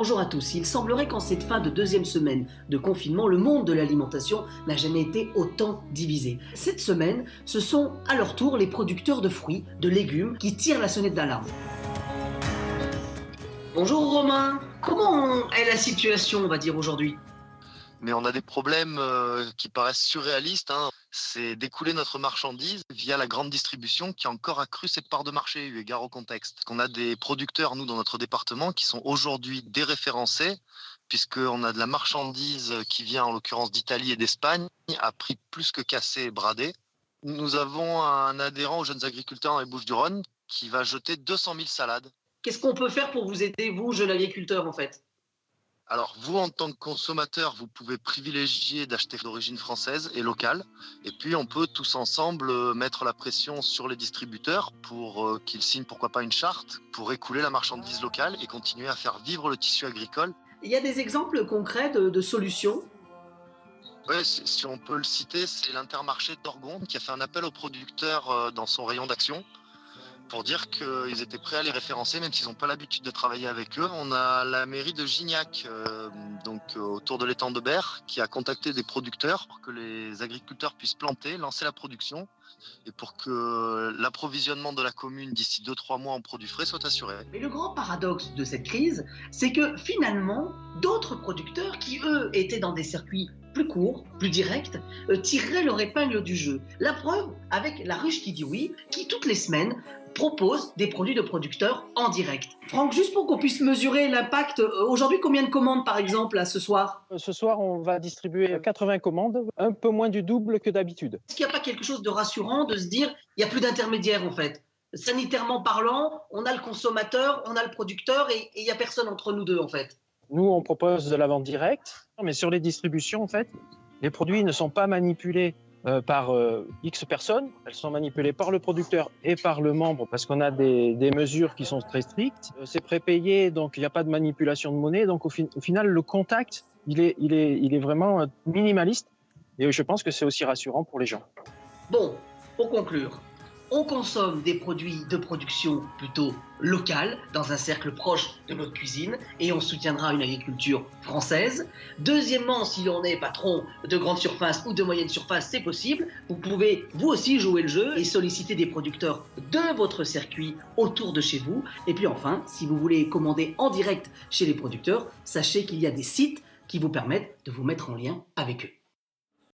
Bonjour à tous. Il semblerait qu'en cette fin de deuxième semaine de confinement, le monde de l'alimentation n'a jamais été autant divisé. Cette semaine, ce sont à leur tour les producteurs de fruits, de légumes qui tirent la sonnette d'alarme. Bonjour Romain. Comment est la situation, on va dire, aujourd'hui ? Mais on a des problèmes qui paraissent surréalistes, hein. C'est d'écouler notre marchandise via la grande distribution qui a encore accru cette part de marché eu égard au contexte. On a des producteurs, nous, dans notre département, qui sont aujourd'hui déréférencés, puisqu'on a de la marchandise qui vient, en l'occurrence, d'Italie et d'Espagne, à prix plus que cassé et bradé. Nous avons un adhérent aux jeunes agriculteurs dans les Bouches-du-Rhône qui va jeter 200 000 salades. Qu'est-ce qu'on peut faire pour vous aider, vous, jeune agriculteur, en fait ? Alors, vous, en tant que consommateur, vous pouvez privilégier d'acheter d'origine française et locale. Et puis, on peut tous ensemble mettre la pression sur les distributeurs pour qu'ils signent, pourquoi pas, une charte pour écouler la marchandise locale et continuer à faire vivre le tissu agricole. Il y a des exemples concrets de solutions ? Ouais, si on peut le citer, c'est l'Intermarché d'Orgonde qui a fait un appel aux producteurs dans son rayon d'action pour dire qu'ils étaient prêts à les référencer, même s'ils n'ont pas l'habitude de travailler avec eux. On a la mairie de Gignac, autour de l'étang de Berre, qui a contacté des producteurs pour que les agriculteurs puissent planter, lancer la production, et pour que l'approvisionnement de la commune d'ici 2-3 mois en produits frais soit assuré. Mais le grand paradoxe de cette crise, c'est que finalement, d'autres producteurs qui, eux, étaient dans des circuits plus courts, plus directs, tireraient leur épingle du jeu. La preuve avec La Ruche qui dit oui, qui toutes les semaines propose des produits de producteurs en direct. Franck, juste pour qu'on puisse mesurer l'impact, aujourd'hui, combien de commandes par exemple là, ce soir ? Ce soir, on va distribuer 80 commandes, un peu moins du double que d'habitude. Est-ce qu'il n'y a pas quelque chose de rassurant de se dire il n'y a plus d'intermédiaires en fait ? Sanitairement parlant, on a le consommateur, on a le producteur et il n'y a personne entre nous deux en fait. Nous, on propose de la vente directe, mais sur les distributions, en fait, les produits ne sont pas manipulés par X personnes. Elles sont manipulées par le producteur et par le membre parce qu'on a des mesures qui sont très strictes. C'est prépayé, donc il n'y a pas de manipulation de monnaie. Donc au final, le contact, il est vraiment minimaliste. Et je pense que c'est aussi rassurant pour les gens. Bon, pour conclure, on consomme des produits de production plutôt locale, dans un cercle proche de notre cuisine, et on soutiendra une agriculture française. Deuxièmement, si on est patron de grande surface ou de moyenne surface, c'est possible. Vous pouvez vous aussi jouer le jeu et solliciter des producteurs de votre circuit autour de chez vous. Et puis enfin, si vous voulez commander en direct chez les producteurs, sachez qu'il y a des sites qui vous permettent de vous mettre en lien avec eux.